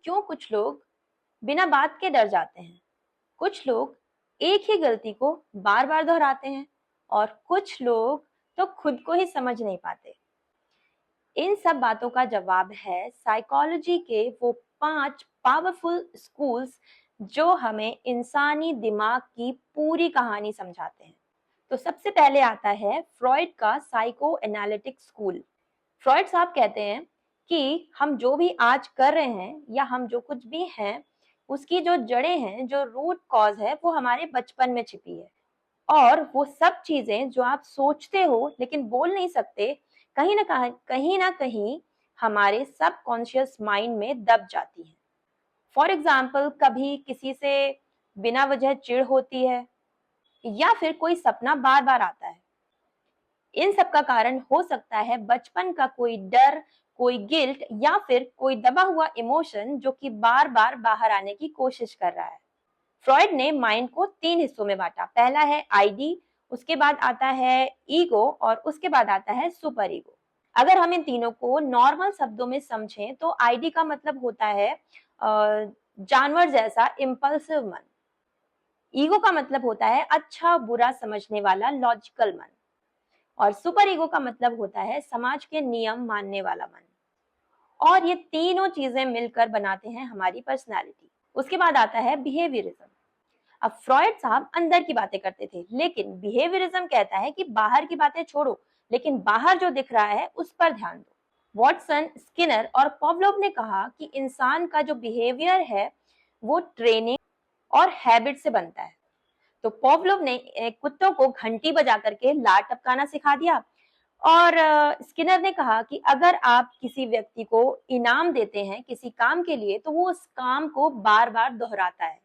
क्यों कुछ लोग बिना बात के डर जाते हैं, कुछ लोग एक ही गलती को बार बार दोहराते हैं और कुछ लोग तो खुद को ही समझ नहीं पाते। इन सब बातों का जवाब है साइकोलॉजी के वो 5 पावरफुल स्कूल्स जो हमें इंसानी दिमाग की पूरी कहानी समझाते हैं। तो सबसे पहले आता है फ्रॉइड का साइको एनालिटिक स्कूल। फ्रॉइड साहब कहते हैं कि हम जो भी आज कर रहे हैं या हम जो कुछ भी हैं, उसकी जो जड़ें हैं, जो रूट कॉज है, वो हमारे बचपन में छिपी है। और वो सब चीजें जो आप सोचते हो लेकिन बोल नहीं सकते, कहीं ना कहीं हमारे सबकॉन्शियस माइंड में दब जाती हैं। फॉर एग्जाम्पल, कभी किसी से बिना वजह चिढ़ होती है या फिर कोई सपना बार बार आता है। इन सब का कारण हो सकता है बचपन का कोई डर, कोई गिल्ट या फिर कोई दबा हुआ इमोशन जो कि बार बार बाहर आने की कोशिश कर रहा है। फ्रॉइड ने माइंड को 3 हिस्सों में बांटा। पहला है आईडी, उसके बाद आता है ईगो और उसके बाद आता है सुपर ईगो। अगर हम इन तीनों को नॉर्मल शब्दों में समझें तो आईडी का मतलब होता है जानवर जैसा इम्पल्सिव मन। ईगो का मतलब होता है अच्छा बुरा समझने वाला लॉजिकल मन। और सुपर ईगो का मतलब होता है समाज के नियम मानने वाला मन। और ये तीनों चीजें मिलकर बनाते हैं हमारी पर्सनालिटी। उसके बाद आता है बिहेवियरिज्म। अब फ्रॉइड साहब अंदर की बातें करते थे, लेकिन बिहेवियरिज्म कहता है कि बाहर की बातें छोड़ो, लेकिन बाहर जो दिख रहा है उस पर ध्यान दो। वॉटसन, स्किनर और पॉवलोव ने कहा कि इंसान का जो बिहेवियर है वो ट्रेनिंग और हैबिट से बनता है। तो पॉवलोव ने कुत्तों को घंटी बजा करके लार टपकाना सिखा दिया और स्किनर ने कहा कि अगर आप किसी व्यक्ति को इनाम देते हैं किसी काम के लिए तो वो उस काम को बार बार दोहराता है।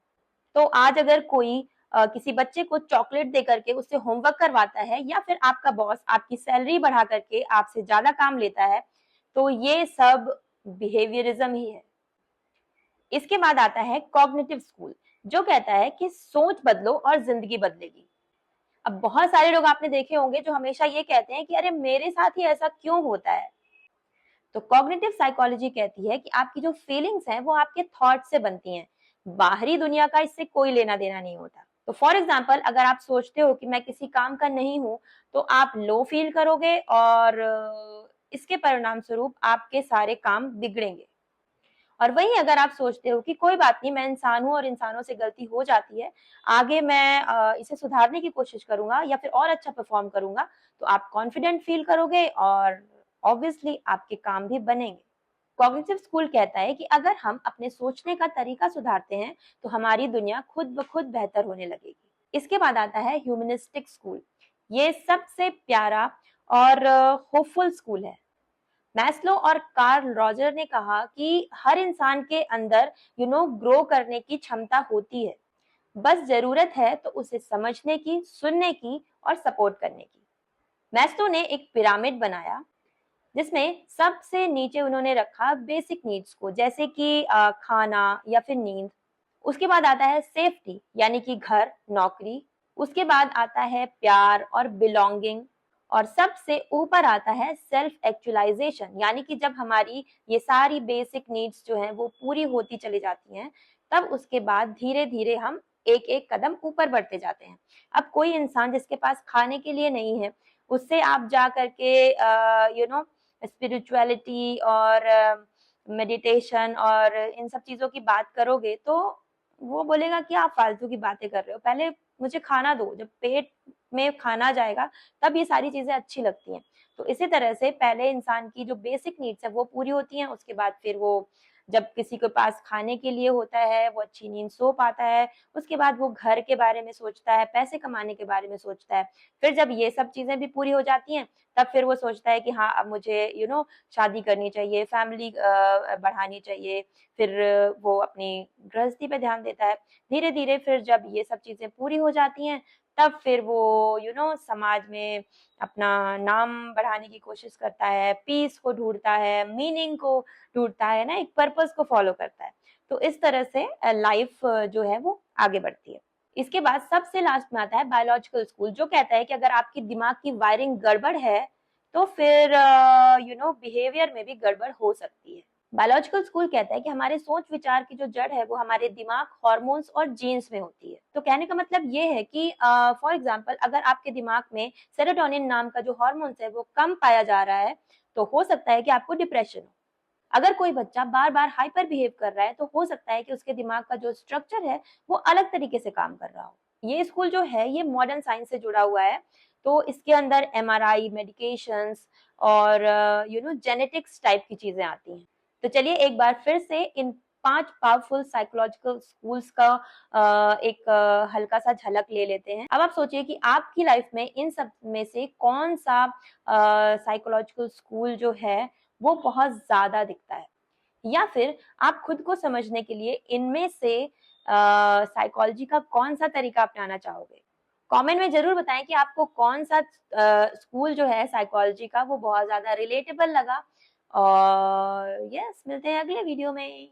तो आज अगर कोई किसी बच्चे को चॉकलेट दे करके उससे होमवर्क करवाता है या फिर आपका बॉस आपकी सैलरी बढ़ा करके आपसे ज्यादा काम लेता है, तो ये सब बिहेवियरिज्म ही है। इसके बाद आता है कॉग्निटिव स्कूल, जो कहता है कि सोच बदलो और जिंदगी बदलेगी। अब बहुत सारे लोग आपने देखे होंगे जो हमेशा ये कहते हैं कि अरे मेरे साथ ही ऐसा क्यों होता है। तो कॉग्निटिव साइकोलॉजी कहती है कि आपकी जो फीलिंग्स हैं वो आपके थॉट से बनती हैं, बाहरी दुनिया का इससे कोई लेना देना नहीं होता। तो फॉर एग्जाम्पल, अगर आप सोचते हो कि मैं किसी काम का नहीं हूं तो आप लो फील करोगे और इसके परिणाम स्वरूप आपके सारे काम बिगड़ेंगे। और वहीं अगर आप सोचते हो कि कोई बात नहीं, मैं इंसान हूं और इंसानों से गलती हो जाती है, आगे मैं इसे सुधारने की कोशिश करूंगा या फिर और अच्छा परफॉर्म करूंगा, तो आप कॉन्फिडेंट फील करोगे और ऑब्वियसली आपके काम भी बनेंगे। कॉग्निटिव स्कूल कहता है कि अगर हम अपने सोचने का तरीका सुधारते हैं तो हमारी दुनिया खुद ब खुद बेहतर होने लगेगी। इसके बाद आता है ह्यूमनिस्टिक स्कूल। ये सबसे प्यारा और होपफुल स्कूल है। मैस्लो और कार्ल रॉजर ने कहा कि हर इंसान के अंदर ग्रो करने की क्षमता होती है, बस जरूरत है तो उसे समझने की, सुनने की और सपोर्ट करने की। मैस्लो ने एक पिरामिड बनाया जिसमें सबसे नीचे उन्होंने रखा बेसिक नीड्स को, जैसे कि खाना या फिर नींद। उसके बाद आता है सेफ्टी, यानी कि घर, नौकरी। उसके बाद आता है प्यार और बिलोंगिंग। और सबसे ऊपर आता है सेल्फ एक्चुअलाइजेशन, यानी कि जब हमारी ये सारी बेसिक नीड्स जो हैं वो पूरी होती चली जाती हैं, तब उसके बाद धीरे धीरे हम एक एक कदम ऊपर बढ़ते जाते हैं। अब कोई इंसान जिसके पास खाने के लिए नहीं है, उससे आप जा करके स्पिरिचुअलिटी और मेडिटेशन और इन सब चीजों की बात करोगे तो वो बोलेगा कि आप फालतू की बातें कर रहे हो, पहले मुझे खाना दो, जब पेट में खाना जाएगा तब ये सारी चीजें अच्छी लगती हैं। तो इसी तरह से पहले इंसान की जो बेसिक नीड्स है वो पूरी होती हैं, उसके बाद फिर वो जब किसी के पास खाने के लिए होता है, वो अच्छी नींद सो पाता है, उसके बाद वो घर के बारे में सोचता है, पैसे कमाने के बारे में सोचता है। फिर जब ये सब चीजें भी पूरी हो जाती हैं तब फिर वो सोचता है कि हाँ, अब मुझे शादी करनी चाहिए, फैमिली बढ़ानी चाहिए। फिर वो अपनी गृहस्थी पे ध्यान देता है। धीरे धीरे फिर जब ये सब चीजें पूरी हो जाती हैं तब फिर वो समाज में अपना नाम बढ़ाने की कोशिश करता है, पीस को ढूंढता है, मीनिंग को ढूंढता है ना, एक पर्पस को फॉलो करता है। तो इस तरह से लाइफ जो है वो आगे बढ़ती है। इसके बाद सबसे लास्ट में आता है बायोलॉजिकल स्कूल, जो कहता है कि अगर आपकी दिमाग की वायरिंग गड़बड़ है तो फिर बिहेवियर में भी गड़बड़ हो सकती है। बायोलॉजिकल स्कूल कहता है कि हमारे सोच विचार की जो जड़ है वो हमारे दिमाग, हार्मोन्स और जीन्स में होती है। तो कहने का मतलब ये है कि फॉर एग्जांपल अगर आपके दिमाग में सेरोटोनिन नाम का जो हार्मोन्स है वो कम पाया जा रहा है तो हो सकता है कि आपको डिप्रेशन हो। अगर कोई बच्चा बार बार हाइपर बिहेव कर रहा है तो हो सकता है कि उसके दिमाग का जो स्ट्रक्चर है वो अलग तरीके से काम कर रहा हो। ये स्कूल जो है ये मॉडर्न साइंस से जुड़ा हुआ है, तो इसके अंदर एमआरआई, मेडिकेशंस और जेनेटिक्स टाइप की चीजें आती हैं। तो चलिए एक बार फिर से इन 5 पावरफुल साइकोलॉजिकल स्कूल्स का एक हल्का सा झलक ले लेते हैं। अब आप सोचिए कि आपकी लाइफ में इन सब में से कौन सा साइकोलॉजिकल स्कूल जो है वो बहुत ज्यादा दिखता है, या फिर आप खुद को समझने के लिए इनमें से साइकोलॉजी का कौन सा तरीका अपनाना चाहोगे। कमेंट में जरूर बताएं कि आपको कौन सा स्कूल जो है साइकोलॉजी का वो बहुत ज्यादा रिलेटेबल लगा। और यस, मिलते हैं अगले वीडियो में।